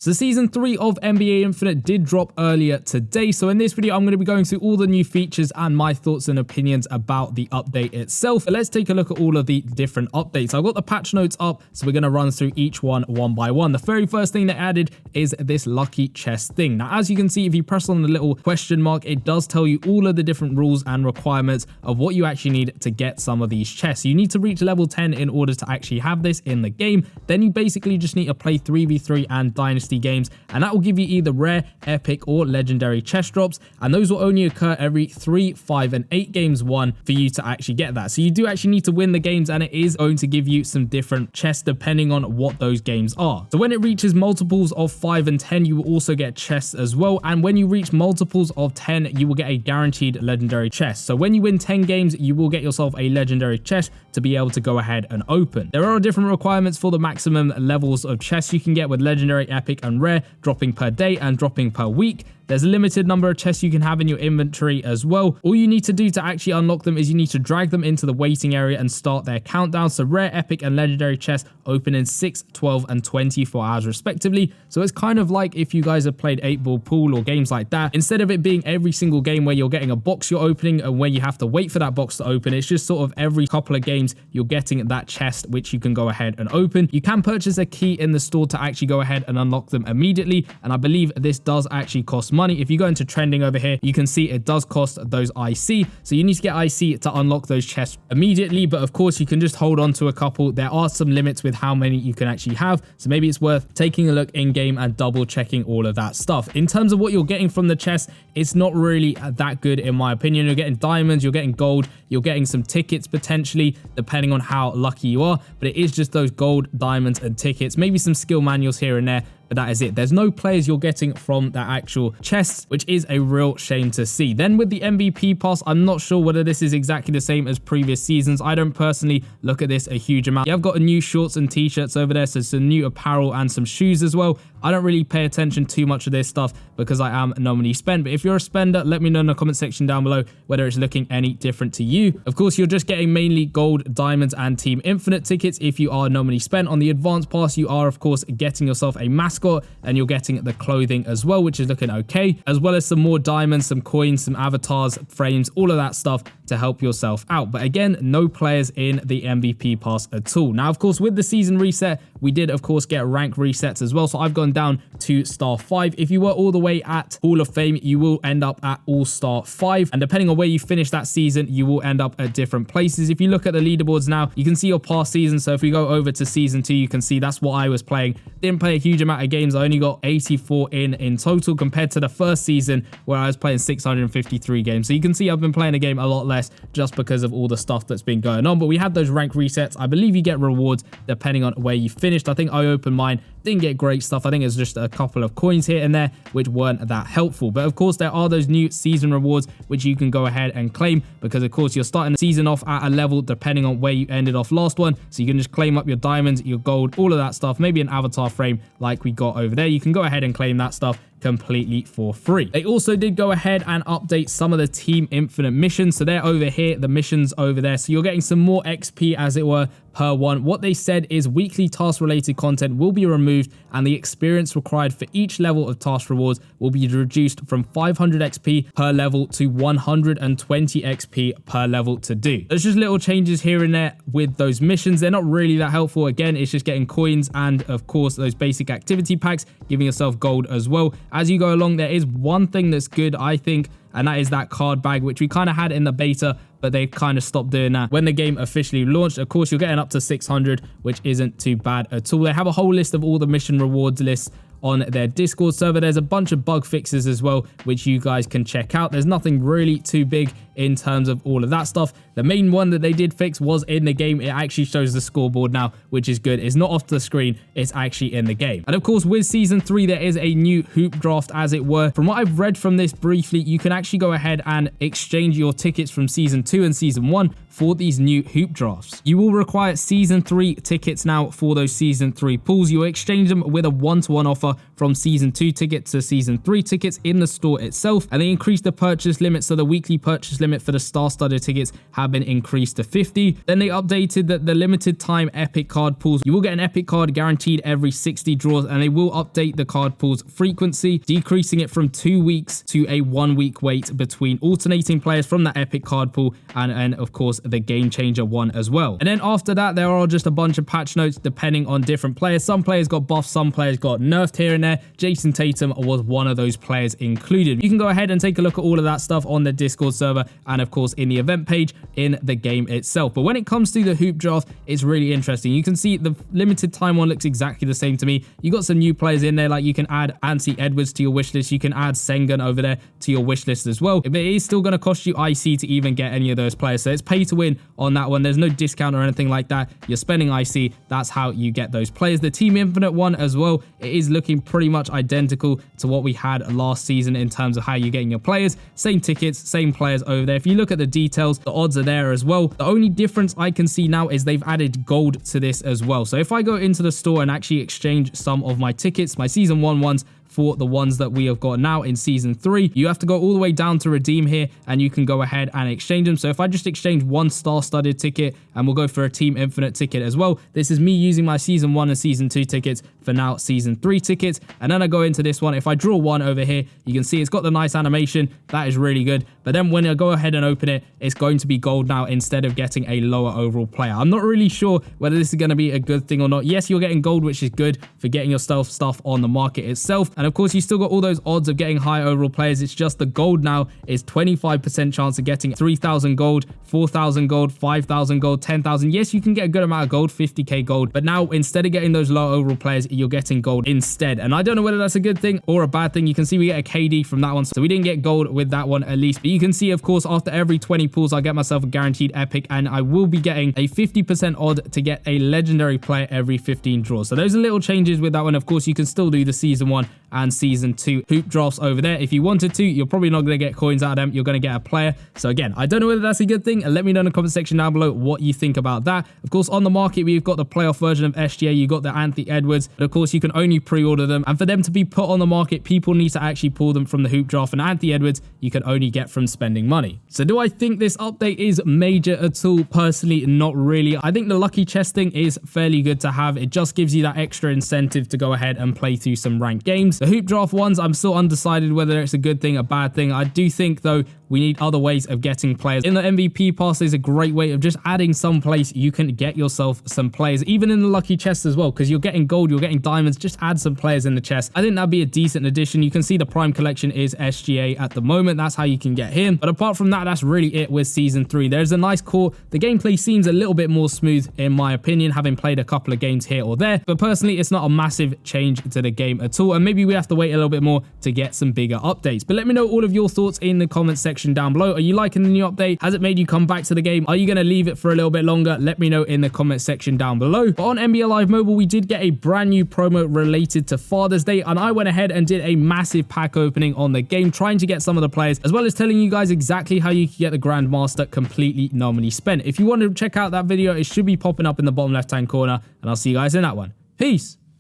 So Season 3 of NBA Infinite did drop earlier today. So in this video, I'm going to be going through all the new features and my thoughts and opinions about the update itself. But let's take a look at all of the different updates. I've got the patch notes up, so we're going to run through each one by one. The very first thing they added is this lucky chest thing. Now, as you can see, if you press on the little question mark, it does tell you all of the different rules and requirements of what you actually need to get some of these chests. You need to reach level 10 in order to actually have this in the game. Then you basically just need to play 3v3 and Dynasty games, and that will give you either rare, epic, or legendary chest drops, and those will only occur every 3, 5, and 8 games won for you to actually get that. So you do actually need to win the games, and it is going to give you some different chests depending on what those games are. So when it reaches multiples of 5 and 10, you will also get chests as well, and when you reach multiples of 10, you will get a guaranteed legendary chest. So when you win 10 games, you will get yourself a legendary chest to be able to go ahead and open. There are different requirements for the maximum levels of chests you can get, with legendary, epic, and rare dropping per day and dropping per week. There's a limited number of chests you can have in your inventory as well. All you need to do to actually unlock them is you need to drag them into the waiting area and start their countdown. So rare, epic, and legendary chests open in 6, 12, and 24 hours respectively. So it's kind of like if you guys have played 8-Ball Pool or games like that. Instead of it being every single game where you're getting a box you're opening and where you have to wait for that box to open, it's just sort of every couple of games you're getting that chest which you can go ahead and open. You can purchase a key in the store to actually go ahead and unlock them immediately, and I believe this does actually cost money. If you go into trending over here, you can see it does cost those IC, so you need to get IC to unlock those chests immediately. But of course, you can just hold on to a couple. There are some limits with how many you can actually have, so maybe it's worth taking a look in game and double checking all of that stuff. In terms of what you're getting from the chest, it's not really that good in my opinion. You're getting diamonds, you're getting gold, you're getting some tickets potentially depending on how lucky you are, but it is just those gold, diamonds, and tickets, maybe some skill manuals here and there, but that is it. There's no players you're getting from that actual chests, which is a real shame to see. Then with the MVP pass, I'm not sure whether this is exactly the same as previous seasons. I don't personally look at this a huge amount. You have got a new shorts and t-shirts over there, so some new apparel and some shoes as well. I don't really pay attention too much of this stuff because I am nominally spent, but if you're a spender, let me know in the comment section down below whether it's looking any different to you. Of course, you're just getting mainly gold, diamonds, and Team Infinite tickets if you are nominally spent. On the advanced pass, you are of course getting yourself a mascot, and you're getting the clothing as well, which is looking okay, as well as some more diamonds, some coins, some avatars, frames, all of that stuff to help yourself out. But again, no players in the MVP pass at all. Now, of course, with the season reset, we did of course get rank resets as well, so I've gone down to star 5. If you were all the way at Hall of Fame, you will end up at all-star 5, and depending on where you finish that season, you will end up at different places. If you look at the leaderboards now, you can see your past season. So if we go over to season 2, you can see that's what I was playing. Didn't play a huge amount of games. I only got 84 in total compared to the first season where I was playing 653 games. So you can see I've been playing a game a lot less just because of all the stuff that's been going on. But we had those rank resets. I believe you get rewards depending on where you finished. I think I opened mine, didn't get great stuff. I think it's just a couple of coins here and there which weren't that helpful. But of course, there are those new season rewards which you can go ahead and claim, because of course you're starting the season off at a level depending on where you ended off last one. So you can just claim up your diamonds, your gold, all of that stuff, maybe an avatar frame like we got over there. You can go ahead and claim that stuff completely for free. They also did go ahead and update some of the Team Infinite missions. So they're over here, the missions over there. So you're getting some more XP as it were per one. What they said is weekly task related content will be removed, and the experience required for each level of task rewards will be reduced from 500 XP per level to 120 XP per level to do. There's just little changes here and there with those missions. They're not really that helpful. Again, it's just getting coins and of course those basic activity packs, giving yourself gold as well. As you go along, there is one thing that's good, I think, and that is that card bag, which we kind of had in the beta, but they kind of stopped doing that when the game officially launched. Of course, you're getting up to 600, which isn't too bad at all. They have a whole list of all the mission rewards lists on their Discord server. There's a bunch of bug fixes as well, which you guys can check out. There's nothing really too big in terms of all of that stuff. The main one that they did fix was in the game. It actually shows the scoreboard now, which is good. It's not off the screen, it's actually in the game. And of course, with season 3, there is a new hoop draft, as it were. From what I've read from this briefly, you can actually go ahead and exchange your tickets from season 2 and season 1 for these new hoop drafts. You will require season 3 tickets now for those season 3 pools. You'll exchange them with a 1-to-1 offer from season 2 tickets to season 3 tickets in the store itself, and they increase the purchase limit. So the weekly purchase limit limit for the star-studded tickets have been increased to 50. Then they updated that the limited time epic card pools, you will get an epic card guaranteed every 60 draws, and they will update the card pools frequency, decreasing it from 2 weeks to a 1 week wait between alternating players from that epic card pool and of course the game changer one as well. And then after that, there are just a bunch of patch notes depending on different players. Some players got buffed, some players got nerfed here and there. Jason Tatum was one of those players included. You can go ahead and take a look at all of that stuff on the Discord server and of course in the event page in the game itself. But when it comes to the hoop draft, it's really interesting. You can see the limited time one looks exactly the same to me. You got some new players in there, like you can add Anthony Edwards to your wish list. You can add Sengun over there to your wish list as well. But it is still going to cost you IC to even get any of those players. So it's pay to win on that one. There's no discount or anything like that. You're spending IC. That's how you get those players. The Team Infinite one as well, it is looking pretty much identical to what we had last season in terms of how you're getting your players. Same tickets, same players over there. If you look at the details, the odds are there as well. The only difference I can see now is they've added gold to this as well. So if I go into the store and actually exchange some of my tickets, my season 1 ones, for the ones that we have got now in season 3, you have to go all the way down to redeem here and you can go ahead and exchange them. So if I just exchange one star-studded ticket, and we'll go for a Team Infinite ticket as well, this is me using my season 1 and season 2 tickets for now season 3 tickets. And then I go into this one. If I draw one over here, you can see it's got the nice animation. That is really good. But then when I go ahead and open it, it's going to be gold now instead of getting a lower overall player. I'm not really sure whether this is going to be a good thing or not. Yes, you're getting gold, which is good for getting your stuff on the market itself. And of course, you still got all those odds of getting high overall players. It's just the gold now is 25% chance of getting 3,000 gold, 4,000 gold, 5,000 gold, 10,000. Yes, you can get a good amount of gold, 50k gold. But now instead of getting those low overall players, you're getting gold instead. And I don't know whether that's a good thing or a bad thing. You can see we get a KD from that one. So we didn't get gold with that one at least. But you can see, of course, after every 20 pulls, I get myself a guaranteed epic, and I will be getting a 50% odd to get a legendary player every 15 draws. So those are little changes with that one. Of course, you can still do the season 1 and season 2 hoop drafts over there if you wanted to. You're probably not going to get coins out of them. You're going to get a player. So again, I don't know whether that's a good thing. And let me know in the comment section down below what you think about that. Of course, on the market, we've got the playoff version of SGA. You got the Anthony Edwards, but of course, you can only pre-order them. And for them to be put on the market, people need to actually pull them from the hoop draft. And Anthony Edwards, you can only get from spending money. So do I think this update is major at all? Personally, not really. I think the lucky chest thing is fairly good to have. It just gives you that extra incentive to go ahead and play through some ranked games. The hoop draft ones, I'm still undecided whether it's a good thing, a bad thing. I do think though we need other ways of getting players. In the MVP pass, there's a great way of just adding some place you can get yourself some players, even in the lucky chest as well, because you're getting gold, you're getting diamonds. Just add some players in the chest. I think that'd be a decent addition. You can see the prime collection is SGA at the moment. That's how you can get him. But apart from that, that's really it with season 3. There's a nice core. The gameplay seems a little bit more smooth in my opinion, having played a couple of games here or there. But personally, it's not a massive change to the game at all. And maybe we have to wait a little bit more to get some bigger updates. But let me know all of your thoughts in the comment section down below. Are you liking the new update? Has it made you come back to the game? Are you going to leave it for a little bit longer? Let me know in the comment section down below. But on NBA Live Mobile, we did get a brand new promo related to Father's Day, and I went ahead and did a massive pack opening on the game, trying to get some of the players, as well as telling you guys exactly how you can get the Grandmaster completely nominally spent. If you want to check out that video, it should be popping up in the bottom left-hand corner, and I'll see you guys in that one. Peace.